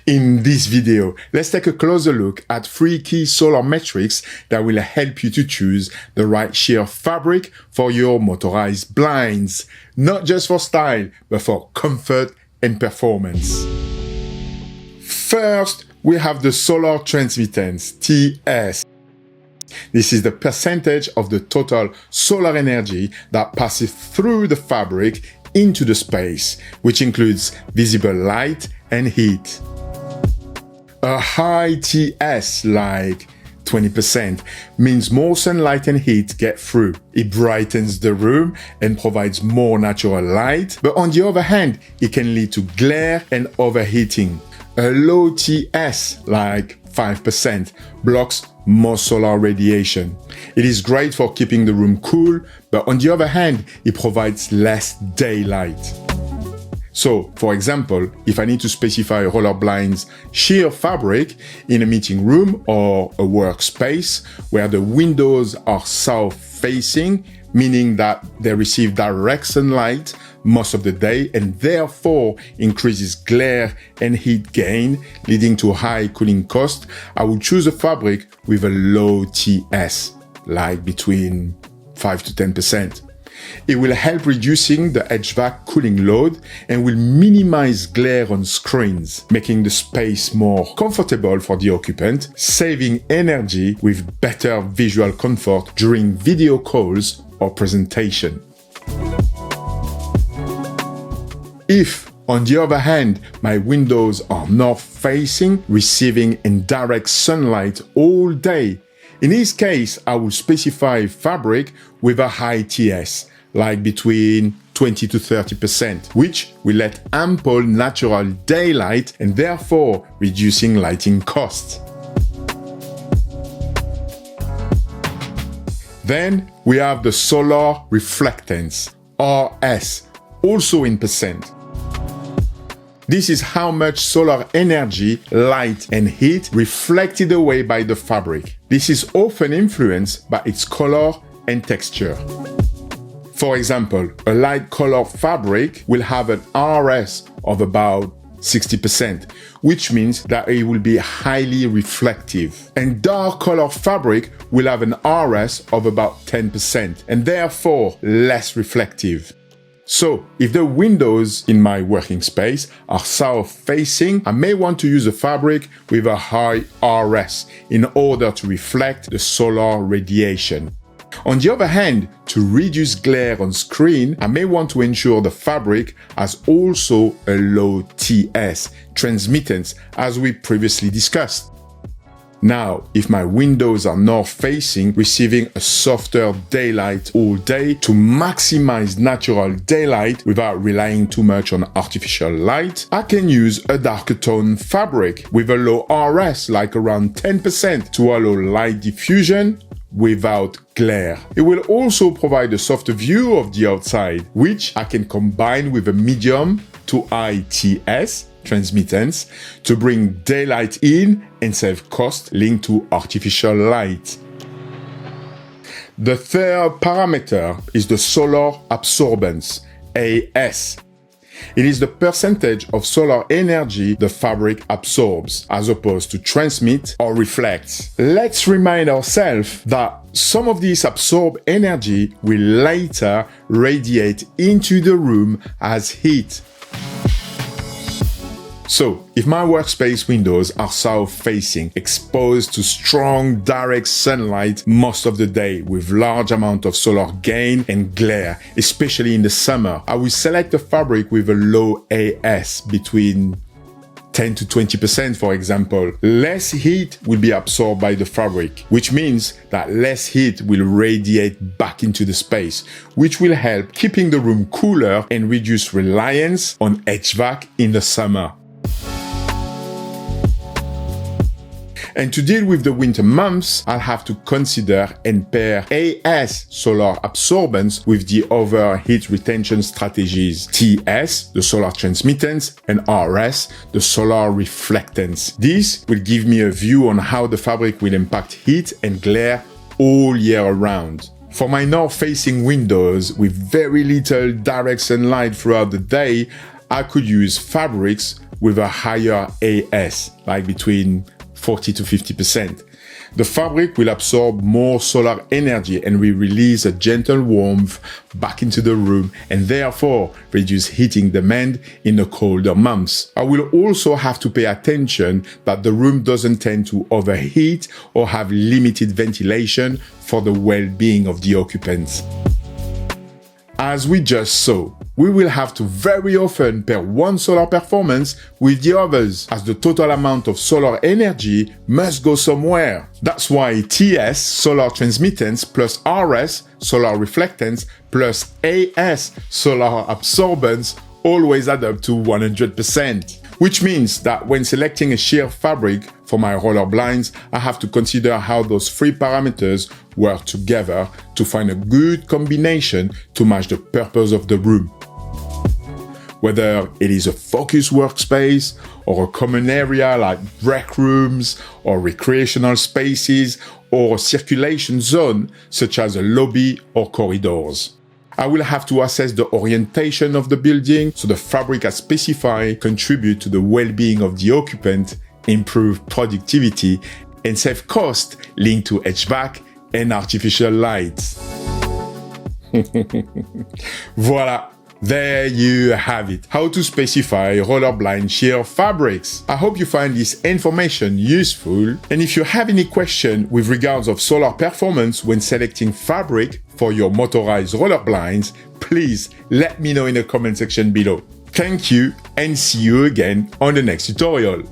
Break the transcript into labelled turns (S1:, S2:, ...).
S1: In this video, let's take a closer look at 3 key solar metrics that will help you to choose the right sheer fabric for your motorized blinds, not just for style, but for comfort and performance. First, we have the solar transmittance, TS. This is the percentage of the total solar energy that passes through the fabric into the space, which includes visible light and heat. A high TS, like 20%, means more sunlight and heat get through. It brightens the room and provides more natural light, but on the other hand, it can lead to glare and overheating. A low TS, like 5%, blocks more solar radiation. It is great for keeping the room cool, but on the other hand, it provides less daylight. So, for example, if I need to specify roller blinds sheer fabric in a meeting room or a workspace where the windows are south-facing, meaning that they receive direct sunlight most of the day and therefore increases glare and heat gain, leading to high cooling cost, I would choose a fabric with a low TS, like between 5 to 10%. It will help reducing the HVAC cooling load and will minimize glare on screens, making the space more comfortable for the occupant, saving energy with better visual comfort during video calls or presentation. If, on the other hand, my windows are north-facing, receiving indirect sunlight all day, in this case, I will specify fabric with a high TS, like between 20 to 30%, which will let ample natural daylight and therefore reducing lighting costs. Then we have the solar reflectance, RS, also in percent. This is how much solar energy, light and heat reflected away by the fabric. This is often influenced by its color and texture. For example, a light color fabric will have an RS of about 60%, which means that it will be highly reflective. And dark color fabric will have an RS of about 10% and therefore less reflective. So, if the windows in my working space are south-facing, I may want to use a fabric with a high RS in order to reflect the solar radiation. On the other hand, to reduce glare on screen, I may want to ensure the fabric has also a low TS, transmittance, as we previously discussed. Now, if my windows are north-facing, receiving a softer daylight all day to maximize natural daylight without relying too much on artificial light, I can use a darker tone fabric with a low RS, like around 10%, to allow light diffusion without glare. It will also provide a softer view of the outside, which I can combine with a medium to high TS, transmittance, to bring daylight in and save cost linked to artificial light. The third parameter is the solar absorbance, AS. It is the percentage of solar energy the fabric absorbs, as opposed to transmit or reflects. Let's remind ourselves that some of this absorbed energy will later radiate into the room as heat. So, if my workspace windows are south-facing, exposed to strong direct sunlight most of the day with large amount of solar gain and glare, especially in the summer, I will select a fabric with a low AS between 10 to 20%, for example. Less heat will be absorbed by the fabric, which means that less heat will radiate back into the space, which will help keeping the room cooler and reduce reliance on HVAC in the summer. And to deal with the winter months, I'll have to consider and pair AS solar absorbance with the other heat retention strategies, TS, the solar transmittance, and RS, the solar reflectance. This will give me a view on how the fabric will impact heat and glare all year round. For my north-facing windows with very little direct sunlight throughout the day, I could use fabrics with a higher AS, like between 40 to 50%. The fabric will absorb more solar energy and will release a gentle warmth back into the room and therefore reduce heating demand in the colder months. I will also have to pay attention that the room doesn't tend to overheat or have limited ventilation for the well-being of the occupants. As we just saw, we will have to very often pair one solar performance with the others, as the total amount of solar energy must go somewhere. That's why TS, solar transmittance, plus RS, solar reflectance, plus AS, solar absorbance, always add up to 100%. Which means that when selecting a sheer fabric for my roller blinds, I have to consider how those three parameters work together to find a good combination to match the purpose of the room. Whether it is a focused workspace or a common area like break rooms or recreational spaces or a circulation zone such as a lobby or corridors. I will have to assess the orientation of the building so the fabric as specified contribute to the well-being of the occupant, improve productivity, and save cost linked to HVAC and artificial lights. Voilà. There you have it, how to specify roller blind sheer fabrics. I hope you find this information useful, and if you have any question with regards of solar performance when selecting fabric for your motorized roller blinds, please let me know in the comment section below. Thank you and see you again on the next tutorial.